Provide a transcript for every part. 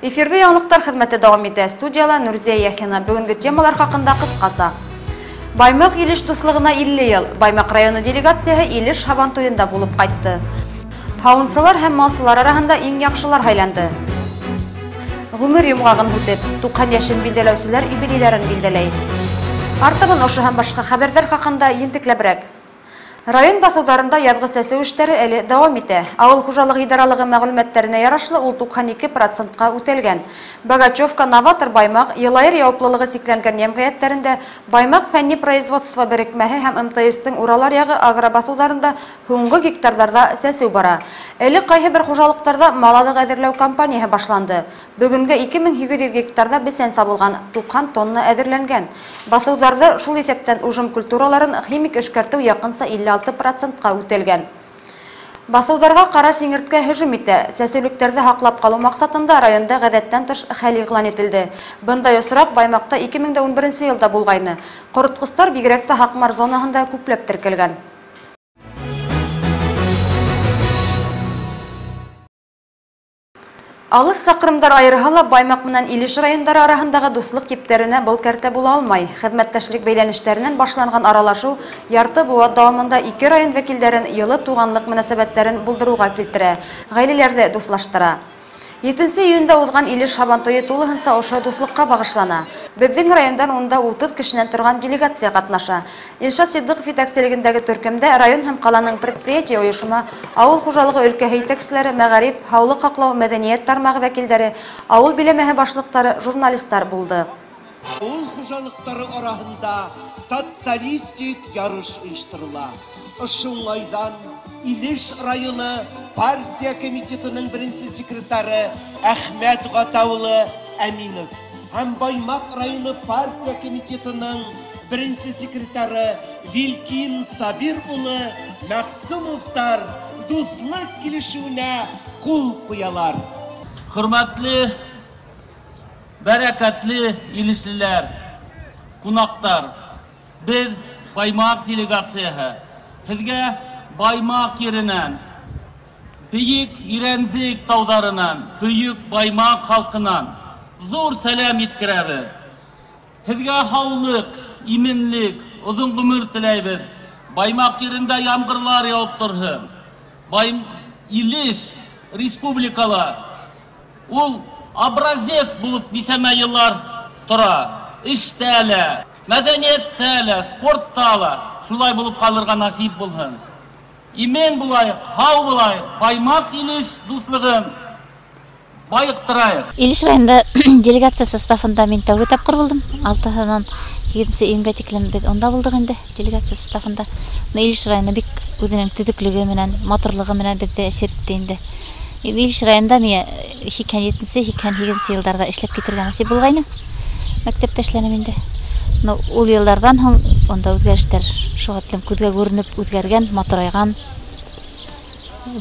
Эфирде яңлыктар хезмәте дәвам итә. Студияла Нурзия Яхина. Бүгенге темалар хакында кыскасы. Баймак Илеш дуслыгына 50 ел. Баймак районы делегацияһы Илеш Һабантуенда булып кайтты. Һавынсылар һәм малсылар арасында иң яхшылар һайланды. Гомер йомгагын үтеп, 90 яшен билдәләүчеләр юбилейларын билдәләй. Артыгын ошо һәм башка хәбәрләр хакында ентекләбрәк. Район басударында язгы сәсеү эшләре әле дәвам итә. Авыл хуҗалыгы идаралыгы мәгълүматларына ярашлы ул 92%-ка үтәлгән. Богачевка, Новатор, Баймак, Елайыр яуаплылыгы сикләнгән җәмгыятьләрендә Баймак фәнни производство берекмәһе һәм МТС-тың Уралар ягы агробасударында һуңгы гектарларда сәсеү бара. Әле кайһы бер хуҗалыктарда малалык әзерләү кампанияһы башланды. Бүгенгә 2700 гектарда бесән сабылган, 90 тонна әзерләнгән. Басударда шул исәптән ужым культураларын химик эшкәртү якынса 56%-ка үтелгән. Басударга кара сиңерткә һөҗүм итә. Сәсеүлектәрне һаклап калу максатында районда гадәттән тыш хәл игълан ителде. Бындай осрак Баймакта 2011 елда булгайны. Корыткыстар бигрәк тә Хакмар зонаһында күпләп теркелгән. Алыс сакрымдар айырһа Баймак менән Илеш райондары арасындагы дуслык типтеренә был кәртә була алмай. Хезмәттәшлек бәйләнешләреннән башланган аралашу ярты буат дәвамында 2 район вәкилләрен йылы туганлык мөнәсәбәтләрен булдыруга килтерә, гаиләләрне дуслаштыра. 7 июньдә узган Илеш Һабантуе тулыһынча ошо дуслыкка багышлана. Безнең райондан унда 30 кешенән торган делегация катнаша. Илшат Сиддык җитәкчелегендәге төркемдә район һәм каланың предприятие оешма, авыл хуҗалыгы өлкәһе җитәкчеләре, мәгариф, һаулык һаклау, мәдәният тармагы вәкилләре, авыл биләмәһе башлыклары, журналистлар булды. Авыл хуҗалыклары арасында социалистик ярыш оештырыла. Ошуңайдан Илеш районы партия комитетының беренче секретары Әхмәт Гатаулы Әминов һәм Баймак районы партия комитетының беренче секретары Вилкин Сабир улы Максимовтар дуслык килешүенә кул куялар. Хөрмәтле, бәрәкәтле Илешлеләр, кунактар, без Баймак делегацияһы Сезгә Баймак еренән, бөек Ирәндек таударынан, бөек Баймак халкынан зур сәлам иткерәбез. Сезгә һаулык, именлек, озын гомер теләйбез. Баймак ерендә яңгырлар яуып торһын. Илеш республикала ул образец булып нисәмә еллар тора. Эштә лә, мәдәнияттә лә, спортта ла шулай булып калырга насип булһын. Имен булайык, һау булайык, Баймак Илеш дуслыгын байыктырайык. Илеш районында делегация составында мин тәүге тапкыр булдым. 6-нан 7 июньгә тиклем бит онда булдык инде делегация составында. Илеш районы бик үзенең төзеклеге менән, моторлыгы менән бездә әсер итте инде. Илеш районында мин 2007-2008 елларда эшләп китергән насип булгайны. Мәктәптә эшләнем инде. Ул еллардан һоң онда үзгәрештәр шугатлым күзгә күренеп үзгәргән, моторайган.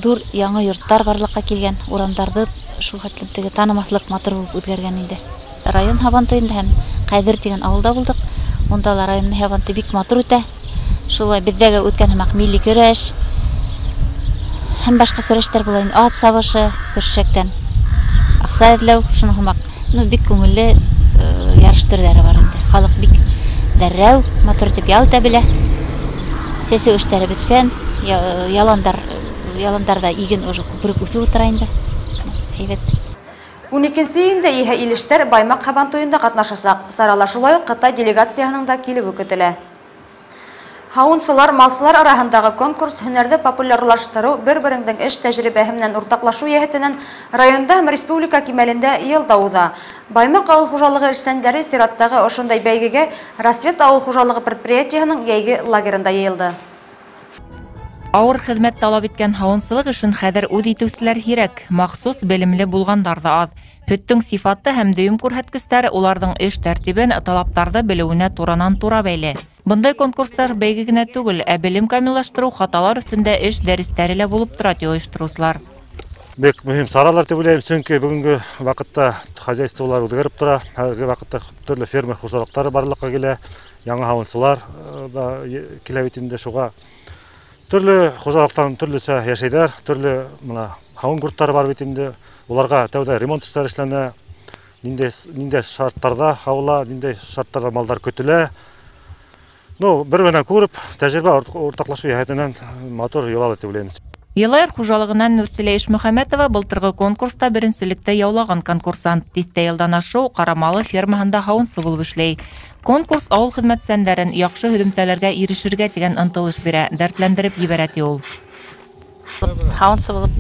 Дур яңа йортлар барлыкка килгән, урамдарды шугатлым теге танымаслык мотор булып үзгәргән инде. Район Һабантуенда һәм Кайдыр дигән авылда булдык. Онда район Һабанты бик мотор үтә. Шулай бездәге үткән һәм милли көрәш һәм башка көрәшләр була инде. Ат сабышы, көршәктән акса эзләү, шуны һәм бик күңелле ярыш төрләре бар инде. Халык бик дәррәү мотор дип ялта белә. Сәсеү эшләре беткән, яландарда иген уже күпрек үсеп утыра инде. Әйбәт. 12 июньдә иһә Илештәр Баймак Һабантуенда катнашачак. Сарала шулай ук Кытай делегациясының да килеп көтелә. Һавынсылар, малсылар арасындагы конкурс һөнәрне популярлаштыру, бер-береңнең эш тәҗрибәһе белән уртаклашу яһәтеннән районда һәм республика кимәлендә елда уза. Баймак авыл хуҗалыгы эшчәннәре сираттагы ошондай бәйгегә Рассвет авыл хуҗалыгы предприятиеһының яйгы лагерында йыелды. Авыр хезмәт талап иткән һавынсылык өчен хәзер үз итүчеләр кирәк, махсус белемле булгандар да аз. Һөттең сифаты һәм дөйем күрһәткечләре уларның эш тәртибен, талаптарды белүенә туранан-тура бәйле. Бындай конкурслар бәйге генә түгел, ә белем камиллаштыру, хаталар өстендә эш дәресләре лә булып тора оештыручылар. Бик мөһим саралар дип уйлыйм, чөнки бүгенге вакытта хозяйстволар үзгәреп тора. Һәрге вакытта төрле фермер хуҗалыклары барлыкка килә, яңа һавынсылар да килә бит инде шуга. Төрле хуҗалыктан төрлесе яшәйдәр, төрле һавын гурттары бар бит инде. Уларга тәүдә ремонт эшләре эшләнә, нинде шарттарда аула, нинде шарттарда малдар көтілі. Бір менен көріп, тәжірибе ортақлашу яғатынан мотор ел алды деп ойлаймыз. Елайыр хужалығынан Нурсилә Ишмөхәмәтова былтырғы конкурста беренчелекте яулаган конкурсант. Титтә елдан ашу Карамалы фермаһында һавынсы булып эшләй. Конкурс авыл хезмәтсәннәрен яхшы һөдемтәләргә ирешергә дигән ынтылыш бирә, дәртләндереп җибәрә ди ул. Һавынсы булып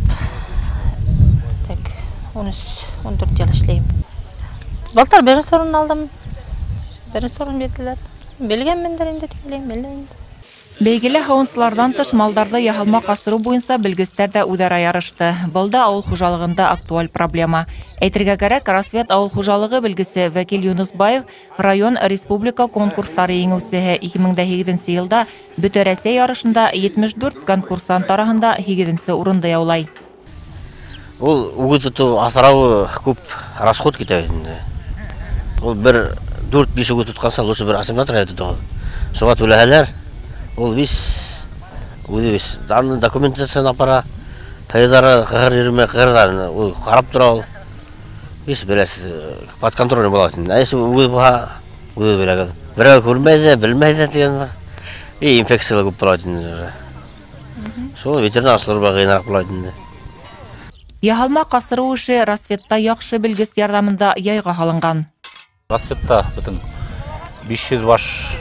13-14 ел эшләйм. Былтыр беренче сорын алдым. Беренче сорын бирделәр. Белгәнмендер инде дип уйлыйм. Бәйгеле һавынсылардан тыш малдарды яһалмак асыру буенча белгечләр дә үҙара ярышты. Был да авыл хужалыгында актуаль проблема. Әйтергә кирәк, Рассвет авыл хужалыгы белгесе Вәкил Юнусбаев район республика конкурслары еңеүчеһе 2008 елда Бөтә Рәсәй ярышында 74 конкурсант арасында 8-нче урынды яулай. Ул үгүтү асырау күп расход китә инде. Ул бер 4-5 үгүт тутканса, лучше бер ассимилятор әйтә. Шуңа түләһәләр. Ул вис данный документацияны апара, пайдары кырдарын ул карап тора ул. Вис берәс под контролем була. Әйсе үгү була, үгү берәгә. Берәү күрмәйде, белмәйде дигән. И инфекция күп була инде. Шул ветеринар служба гыйнарак була инде. Яһалмак асыру эше Рассветта яхшы белгес ярдәмендә яйга һалынган. Рассветта бөтен 500 баш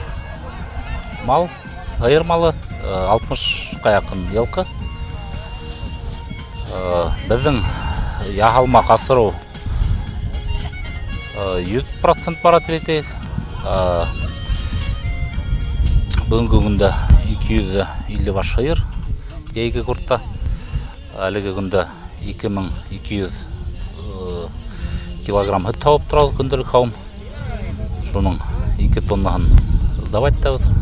мал, айыр малы, 60-ка якын елкы. Безнең яһалмак асыру 100% бара тирәтә. Бүгенге көндә 250 баш айыр яйга куртта. Әлеге көндә 2200 килограмм һөт табып тора көндәлек хавым. Шуның 2 тоннаһын сдавать та булды.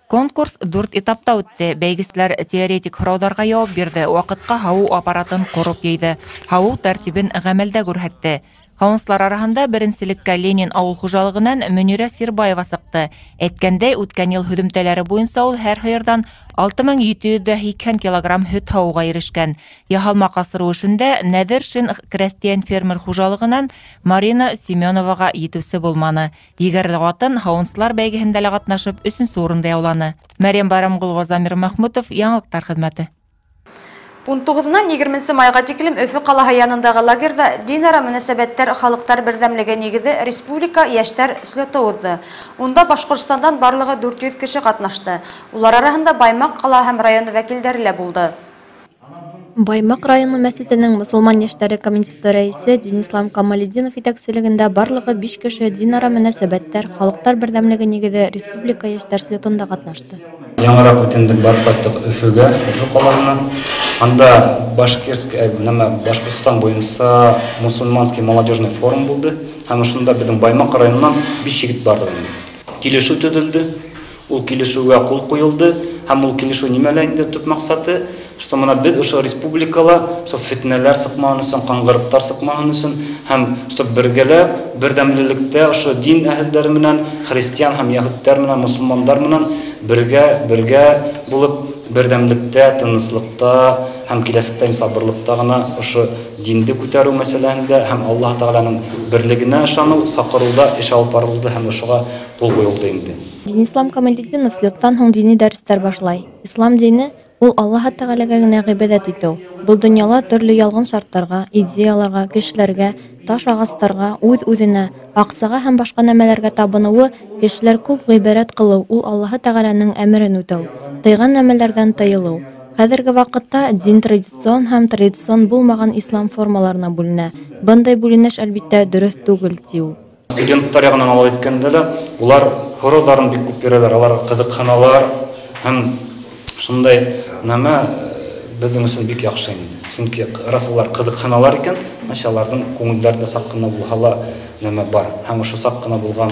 Конкурс 4 этапта үтте. Бәйгесләр теоретик һорауҙарға яуап бирде, ваҡытҡа һауыу аппаратын ҡороп йыйҙы, һауыу тәртибен ғәмәлдә күрһәтте. Һауынсылар араһында беренселеккә Ленин ауыл хужалығынан Мөнирә Сирбаева сыҡты. Әйткәндәй, үткән йыл һөҙөмтәләре буйынса ул һәр һыйырҙан 6780 килограмм һөт һауыуға ирешкән. Яһалмак асырыу эшендә Нәҙер Шин крәҫтиән фермер хужалығынан Марина Семеноваға етеүсе булманы. Егәрле атын һауынсылар бәйгеһендә лә ҡатнашып 3-нче урында яуланы. Мәрйәм Байрамғолова, Замир Мәхмүтов, Яңылыҡтар хеҙмәте. 19-нан 20 майга тиклем Өфө ҡалаһы янындағы лагерҙа динара мөнәсәбәттәр халыҡтар берҙәмлеге нигеҙе республика йәштәр слеты уҙҙы. Унда Башҡортостандан барлығы 400 кеше ҡатнашты. Улар араһында Баймаҡ ҡала һәм районы вәкилдәре лә булды. Баймаҡ районы мәсетенең мосолман йәштәре комитеты рәйесе Денислам Камалетдинов етәкселегендә барлығы 5 кеше динара мөнәсәбәттәр халыҡтар берҙәмлеге нигеҙе республика йәштәр слетында ҡатнашты. Яңыраҡ үтендек барып ҡайттык Өфөгә, Өфө ҡалаһына. Анда Башҡортостан буйынса мусульманский молодежный форум булды. Һәм шунда беҙҙең Баймаҡ районынан 5 егет барды. Килешеү төҙөлдө. Ул килешеүгә ҡул ҡуйылды. Һәм ул килешеү нимәлә инде төп маҡсаты? Что мына беҙ ошо республикала фитнәләр сыҡмаһын өсөн, ҡаңғырыҡтар сыҡмаһын өсөн һәм бергәләп, берҙәмлелектә ошо дин әһелдәре менән, христиан һәм яһүдтәр менән, мусулмандар менән бергә булып, берҙәмлектә, тыныслыҡта һәм киләсәктә сабырлыҡта ғына ошо динде күтәреү мәсьәләһендә һәм Аллаһ Тәғәләнең берлегенә ышаныу, саҡырыуҙа эш алып барылды һәм ошоға ҡул ҡуйылды инде. Денислам Камалетдинов слеттан һуң дини дәрестәр башлай. Ислам дине ул Аллаһ Тәғәләгә генә ғибәҙәт итеү. Был донъяла төрлө ялғын шарттарға, идеяларға, кешеләргә, таш ағастарға, үҙ-үҙенә, аҡсаға һәм башҡа нәмәләргә табыныуы, кешеләр күп ғибәрәт ҡылыу, ул Аллаһ Тәғәләнең әмерен үтәү, тыйған нәмәләрҙән тыйылыу. Хәҙерге ваҡытта дин традицион һәм традицион булмаған ислам формаларына бүленә. Бындай бүленеш әлбиттә дөрөҫ түгел, ти ул. Студенттар яғынан алып әйткәндә лә, улар һорауҙарын бик күп бирәләр, алар ҡыҙыҡһыналар һәм шундай нәмә беҙҙең өсөн бик яҡшы инде. Сөнки рас улар ҡыҙыҡһыналар икән, мәшәләрҙең күңелдәрендә саҡ ҡына булһа ла нәмә бар. Һәм ошо саҡ ҡына булған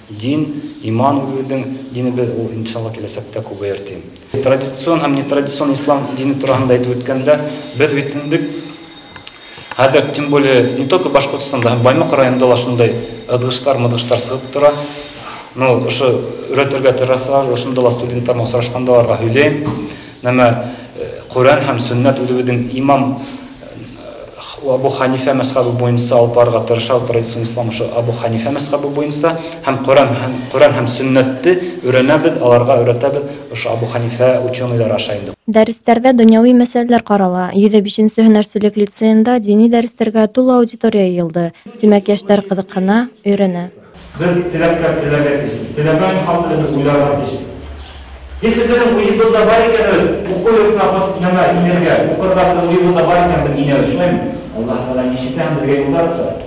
дин, иман үҙебеҙҙең динебеҙ ул иншалла киләсәктә күбәйер тием. Традицион һәм нетрадицион ислам дине тураһында әйтеп үткәндә, беҙ бит инде хәҙер тем более не только Башҡортостанда, һәм Баймаҡ районында ла шундай ыҙғыштар сығып тора. Ошо өйрәтергә тырыштылар, ошонда ла студенттар осрашҡандаларға һөйләйем. Нәмә Ҡур'ан һәм сөннәт үҙебеҙҙең имам Абу Ханифа мәзһәбе буенча алып барырга тырыша, традицион ислам ошо Абу Ханифа мәзһәбе буенча һәм Коран һәм сөннәтте өйрәнәбез, аларга өйрәтәбез ошо Абу Ханифа ученыйлар аша инде. Дәресләрдә дөньяви мәсьәләләр карала. 105-нче һөнәрчелек лицейында дини дәресләргә тулы аудитория йылды. Димәк, яшьләр кызыккана, өйрәнә. Если bizim uyuduğunda varken okuyup yapasın ama inerge, okurda uyuduğunda varken bir iner düşünmeyim. Allah Teala işitten bir gel ularsa.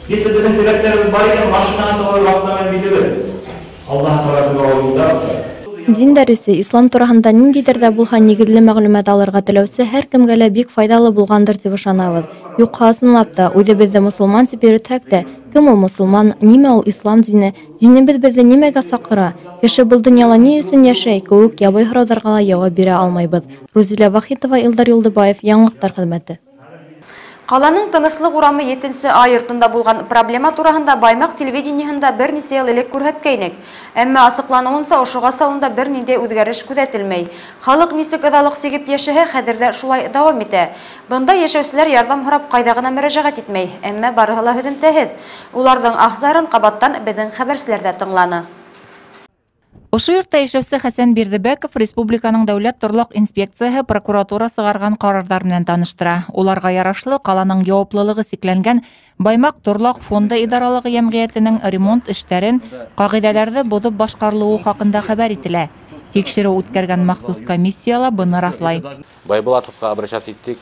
Если bizim tileklerimiz varken maşına doğru vaktlamayı bilir. Allah Teala ularsa. Дин дәресе ислам турасында ниндидер дә булһа нигеҙле мәгълүмат алырга теләүсе һәр кемгә лә бик файдалы булгандыр дип ышанабыз. Юкка ысынлап та, үҙебеҙҙе мусулман тип йөрөтһәк тә, кем ул мусулман, нимә ул ислам дине, динебеҙ беҙҙе нимәгә саҡыра, кеше был донъяла ни өсөн йәшәй кеүек ябай һорауҙарға ла яуап бирә алмайбыҙ. Рузилә Вахитова, Илдар Юлдыбаев, Яңылыҡтар хеҙмәте. Ҡаланың Тыныслыҡ урамы 7-нче А йортонда булған проблема тураһында Баймаҡ телевидениеһында бер нисә йыл элек күрһәткәйнек. Әммә асыҡланыуынса ошоғаса унда бер ниндәй үҙгәреш күҙәтелмәй. Халыҡ нисек ыҙалыҡ сигеп йәшәһә, хәҙер шулай дауам итә. Бында йәшәүселәр ярҙам һорап ҡайҙа ғына мөрәжәғәт итмәй, әммә барыһы ла һөҙөмтәһеҙ. Уларҙың аһ-зарын ҡабаттан беҙҙең хәбәрселәр ҙә тыңланы. Ошо йортта йәшәүсе Хәсән Бирҙебәков республиканың дәүләт торлаҡ инспекцияһы прокуратура сығарған ҡарарҙар менән таныштыра. Уларға ярашлы ҡаланың яуаплылығы сикләнгән Баймаҡ торлаҡ фонды идаралығы йәмғиәтенең ремонт эштәрен, ҡағиҙәләрҙе боҙоп башҡарылыуы хаҡында хәбәр ителә. Тикшереү үткәргән махсус комиссияла быны раҫлай. Байбулатовҡа обращаться иттек,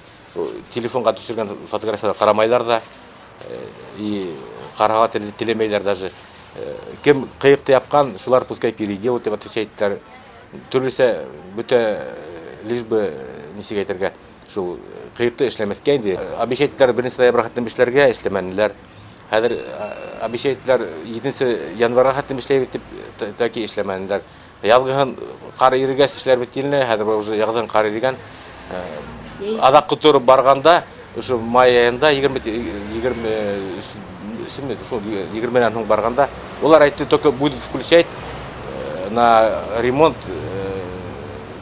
телефонға төшөргән фотографияға ҡарамайҙар да, ҡараға телемәйҙәр даже. Кем қиықты япқан, шулар пускай переделать деп отвечайттар. Түрлісе бүті лишь бы несеге айтырға шул қиықты эшләмәҫкә инде. Обещайттар 1 ноябрга хаттым эшләргә эшләмәнеләр. Хәҙер обещайттар 7 январга хаттым эшләйбез дип таки эшләмәнеләр. Ялғыһын ҡар ирегәс эшләр бит инде, хәҙер уже яғдын ҡар ирегән. Аҙаҡҡы тур барғанда, ошо май айында 20-нән һуң барғанда, олар айтты, только будет включать на ремонт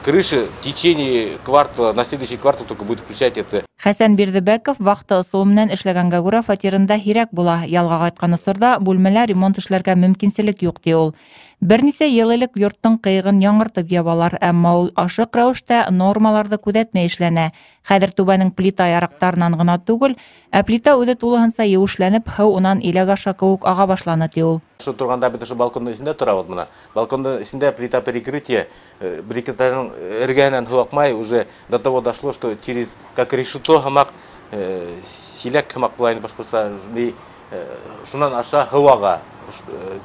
крыши в течение квартала, на следующий квартал только будет включать это. Хәсән Бирҙебәков ваҡыты ысулы менән эшләгәнгә күрә фатирында һирәк була. Ялғаға айтҡан осорҙа бүлмәлә ремонт эшләргә мөмкинселек юҡ ти ул. Бер нисә йыл элек йорттың ҡыйығын яңыртып ябалар, әммә ул ашыҡ рәүештә нормаларҙы күҙәтмәй эшләнә. Хәҙер түбәнең плита ярыҡтарынан ғына түгел, ә плита үҙе тулыһынса еүешләнеп, һыу унан иләк аша кеүек ага башланы ти ул. Шу торғанда бит ошо балкондың исендә тора, вот мына. Балкондың исендә плита перекрытие, брикетажның эргәһенән һыу аҡмай, уже до того дошло, что через как решето һымаҡ, силәк һымаҡ булайын башҡортса, шунан аша һыу ага.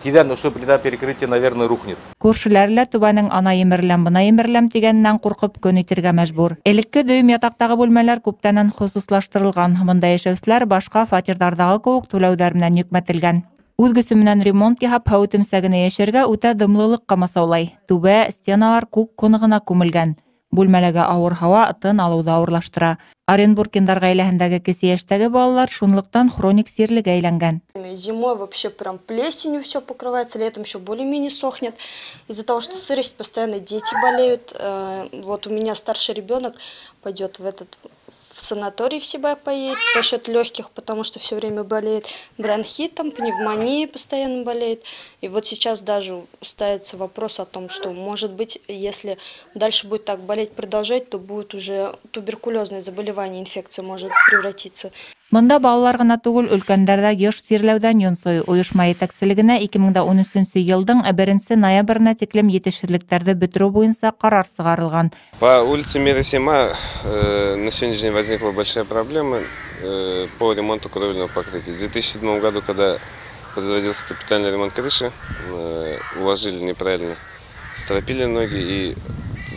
Тиҙән ошо плита перекрытие, наверное, рухнет. Күршеләр лә түбәнең ана емерләм, бына емерләм тигәненән ҡурҡып көн итергә мәжбүр. Элекке дөйөм ятаҡтағы бүлмәләр күптәнән хосуслаштырылған. Бында йәшәүселәр башҡа фатирҙарҙағы кеүек түләүҙәр менән йөкмәтелгән. Үҙ көсө менән ремонт яһап, һыу тимсәгенә йәшәргә үтә дымлылыҡ ҡамасаулай. Түбә, стеналар күк ҡунығына күмелгән. Бүлмәләге ауыр һауа тын алыуҙы ауырлаштыра. Оренбургендар ғаиләһендәге кесе йәштәге балалар шунлыҡтан хроник сирлегә әйләнгән. Зимой вообще прям плесенью все покрывается, летом еще более-менее сохнет. Из-за того, что сырость, постоянно дети болеют. Вот у меня старший ребенок пойдет в санаторий в себя поедет по счет легких, потому что все время болеет бронхитом, пневмонией постоянно болеет. И вот сейчас даже ставится вопрос о том, что, может быть, если дальше будет так болеть, продолжать, то будет уже туберкулезное заболевание, инфекция может превратиться. Бында балалар ғына түгел, өлкәндәрҙә йыш сирләүҙән йонсой. Ойошма етәкселегенә 2013 йылдың 1 ноябрына тиклем етешһеҙлектәрҙе бөтөрөү буйынса ҡарар сығарылған. По улице Мира 7 на сегодняшний день возникла большая проблема по ремонту кровельного покрытия. В 2007 году, когда производился капитальный ремонт крыши, уложили неправильно стропили ноги и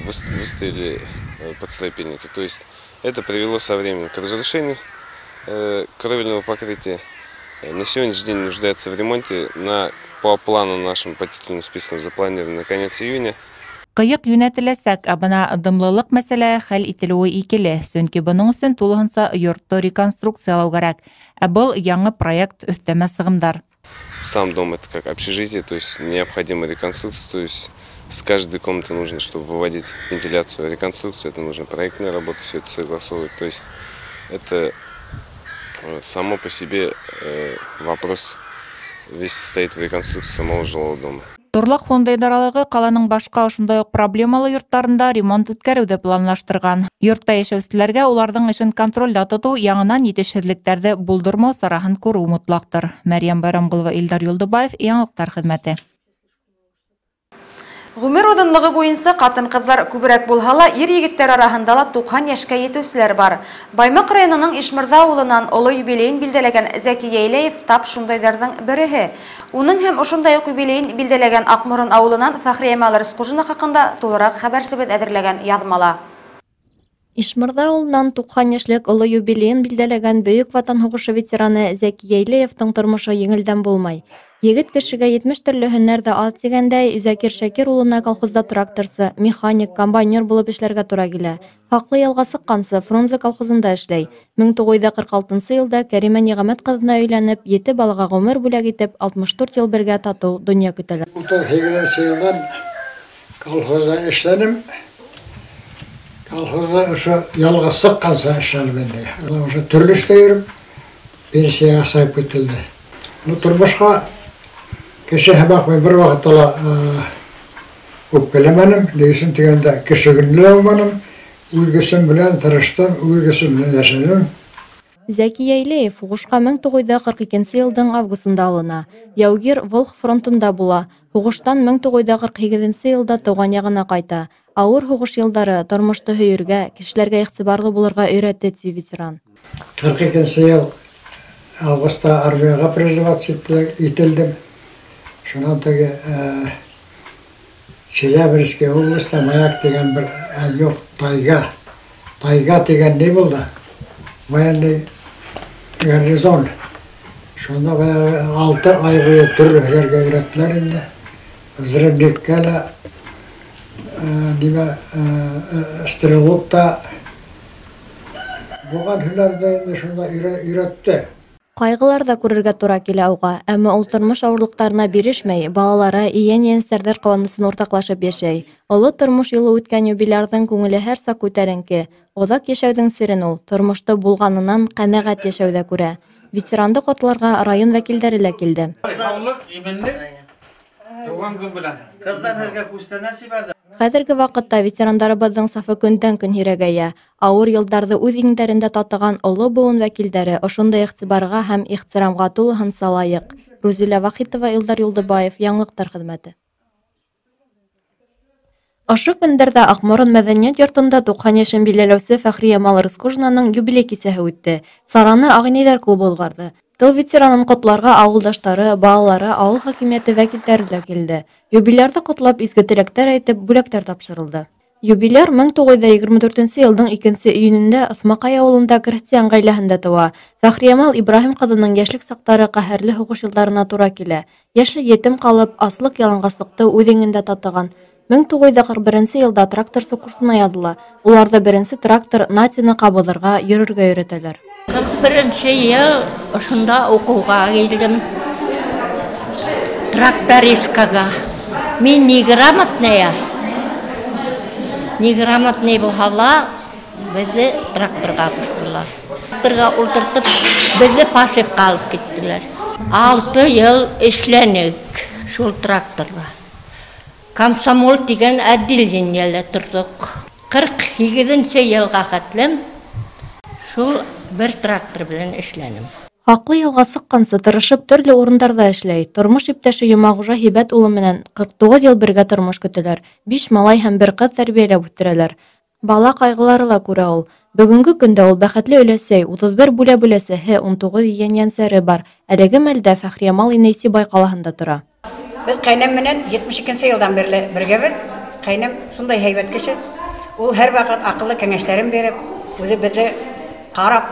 выставили подстропильники. То есть это привело со временем к разрушению кровельного покрытия. На сегодняшний день нуждается в ремонте по плану нашим по титульным спискам запланировано на конец июня. Ҡыйыҡ йүнәтеләсәк, ә бына дымлылыҡ мәсьәләһе хәл ителеүе икеле, сөнки бының өсөн тулыһынса йортто реконструкциялау кәрәк. Ә был яңы проект өҫтәмә сығымдар. Сам дом это как общежитие, то есть необходима реконструкция, то есть с каждой комнаты нужно, чтобы выводить вентиляцию, реконструкцию, это нужно проектная работа, все это согласовывать, то есть это само по себе вопрос весь состоит в реконструкции самого жилого дома. Торлак фонды идаралыгы каланың башка ошондой ук проблемалы йорттарында ремонт үткәрүде планлаштырган. Йортта яшәүчеләргә уларның эшен контрольдә тоту, яңынан етешһезлекләрде булдырмау сараһын күрү мутлактыр. Мәрьям Байрамгулова, Илдар Юлдыбаев, яңалыктар хезмәте. Гомер узынлыгы буенча катын-кызлар күбрәк булһа ла, ир-егетләр арасында ла 90 яшькә йетүчеләр бар. Баймак районының Ишмырза авылынан олы юбилейн билдәләгән Зәки Яйләев тап шундайдарның береһе. Уның һәм ошондай ук юбилейн билдәләгән Акмурын авылынан Фәхриямал Рыскужина хакында тулырак хәбәрчебез әзерләгән язмала. Ишмырза авылынан 90 яшьлек олы юбилейн билдәләгән Бөек Ватан һугышы ветераны Зәки Яйләевтың тормышы еңелдән булмай. Егет кешегә 70 төрле һөнәр дә аз дигәндәй, Закир Шакир улына колхозда тракторсы, механик, комбайнер булып эшләргә туры килә. Хаклы ялга сыккансы Фрунзе колхозында эшләй. 1946 елда Кәримә Нигъмәт кызына өйләнеп, 7 балага гомер бүләк итеп, 64 ел бергә тату дөнья көтәләр. 38 елдан колхозда эшләдем. Колхозда ошо ялга сыккансы эшләдем инде. Ошо төрле эштә йөреп, пенсияга саеп көтелде. Тормышка кеше бакмай бер вакытта үпкәләмәнем, ләкин дигәндә кешегенле булманым, үлгесем белән тырыштым, үлгесем белән яшәдем. Зәки Яйләев һугышка 1942 елның августында алына. Яугир Волх фронтында була. Һугыштан 1948 елда туган ягына кайта. Авыр һугыш елдары тормышты һөергә, кешеләргә игътибарлы булырга өйрәтте ди ветеран. 42 ел августта армияга призываться ителдем. Шунан теге Челябинский областта Маяк деген бер юк Тайга деген не булды? Военный гарнизон. Шунда 6 ай буе төрле һөнәргә өйрәттеләр инде. Взрывниккә лә, стрелокта булган һөнәрдә шунда өйрәтте. Кайгылар да күрергә туры килә уга, әмма ул тормыш авырлыктарына бирешмәй, балалары, иян-иянсәрдәр каванысын уртаклашып яшәй. Олы тормыш юлы үткән юбилярның күңеле һәр сак күтәренке. Озак яшәүдең сирен ул, тормышты булганынан канәгать яшәүдә күрә. Ветеранды котларга район вәкилләре лә килде. Хәзерге вакытта ветерандарыбызның сафы көндән-көн һирәгәя. Авыр елларда үз иңдәрендә татыган олы буын вәкилләре ошондай игътибарга һәм ихтирамга тулыһынса лаек. Рузилә Вахитова, Илдар Юлдыбаев, яңалыктар хезмәте. Ашы көндәрдә Акморын мәдәният йортында 90 яшен биләләүче Фәхриямал Рыскужинаның юбилей кисәһе үтте. Сараны Агнидәр клубы узгарды. Тыл ветеранын котларга авылдаштары, балалары, авыл хакимияте вәкилләре дә килде. Юбилярды котлап изге теләктәр әйтеп, бүләктәр тапшырылды. Юбиляр 1924 елның 2 июнендә Осмакай авылында крестьян гаиләһендә туа. Фәхриямал Ибраһим кызының яшьлек сактары каһәрле һугыш елларына туры килә. Яшьлек етем калып, аслык ялангаслыкты үҙеңендә татыган. 1941 елда тракторсы курсына языла. Уларда беренче трактор Натины кабызырга, йөрергә өйрәтәләр. 41 ел ошонда укуга килдем. Трактористкага. Мин неграмотная. Неграмотный булһала, безне тракторга куштылар. Тракторга ултыртып, безне пасыпка алып киттеләр. 6 ел эшләнек шул тракторга. Комсомол дигән отделениелә тордык. 47 елга хәтлем шул бер трактор белән эшләнем. Хаклы ялга сыккансы тырышып төрле урындарда эшләй. Тормыш иптәше Юмагужа Һибәт улы менән 49 ел бергә тормыш көтәләр. 5 малай һәм 1 кыз тәрбияләп үстерәләр. Бала кайгылары ла күрә ул. Бүгенге көндә ул бәхетле өләсәй, 31 бүләбеләсәһе, 19 иян-янсәре бар. Әлеге мәлдә Фәхриямал Инәйсибай калаһында тора. Без кайнам менән 72 елдан бергә кайнам шундай һәйбәт кеше. Ул һәр вакыт акыллы кәңәшләрен биреп, үзе безне карап,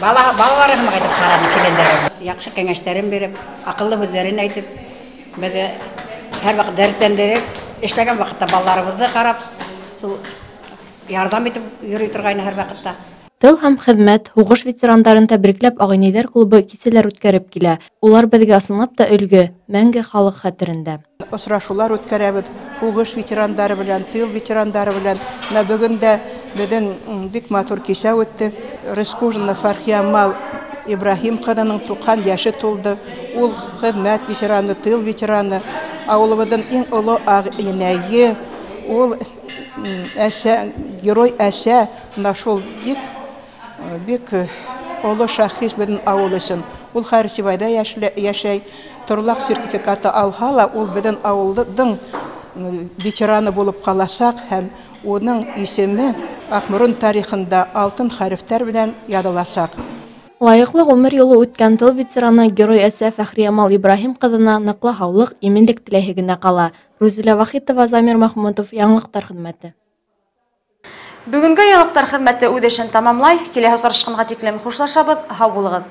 балаларына кайтып карап килгәндәр. Яхшы кәңәшләрен биреп, акыллы һүзләрен әйтеп, безне һәр вакыт дәртләндереп, эшләгән вакытта балаларыбызны карап, ярдәм итеп йөри торган һәр вакытта. Тыл һәм хезмәт, һугыш ветераннарын тәбрикләп Агнидәр клубы киселәр үткәреп килә. Улар безгә асынлап та өлге, мәңге халык хәтерендә. Очрашулар үткәрәбез һугыш ветерандары белән, тыл ветерандары белән. Менә бүген дә Беден бик матур кисә үтте. Рыскужина Фархиямал Ибрахим кызының туқан яшы тулды. Ул хезмәт ветераны, тыл ветераны. Авылыбызның иң олы агъинәе. Ул герой әсә нашул бик олы шәхес безнең авыл өчен. Ул Харисивайда яшәй. Торлак сертификаты алһа ла, ул безнең авылның ветераны булып каласак һәм уның исеме Акмурын тарихында алтын хәрефтәр белән ядыласак. Лайыклы гомер юлы үткән тыл ветераны герой әсә Фәхриямал Ибрахим кызына ныклы һаулык, иминлек теләһе генә кала. Рузилә Вахитова, Замир Махмутов, Яңлыктар хезмәте. Бүгенге Яңлыктар хезмәте үз эшен тамамлай. Киләсе очрашканга тиклем хушлашабыз. Һау булыгыз.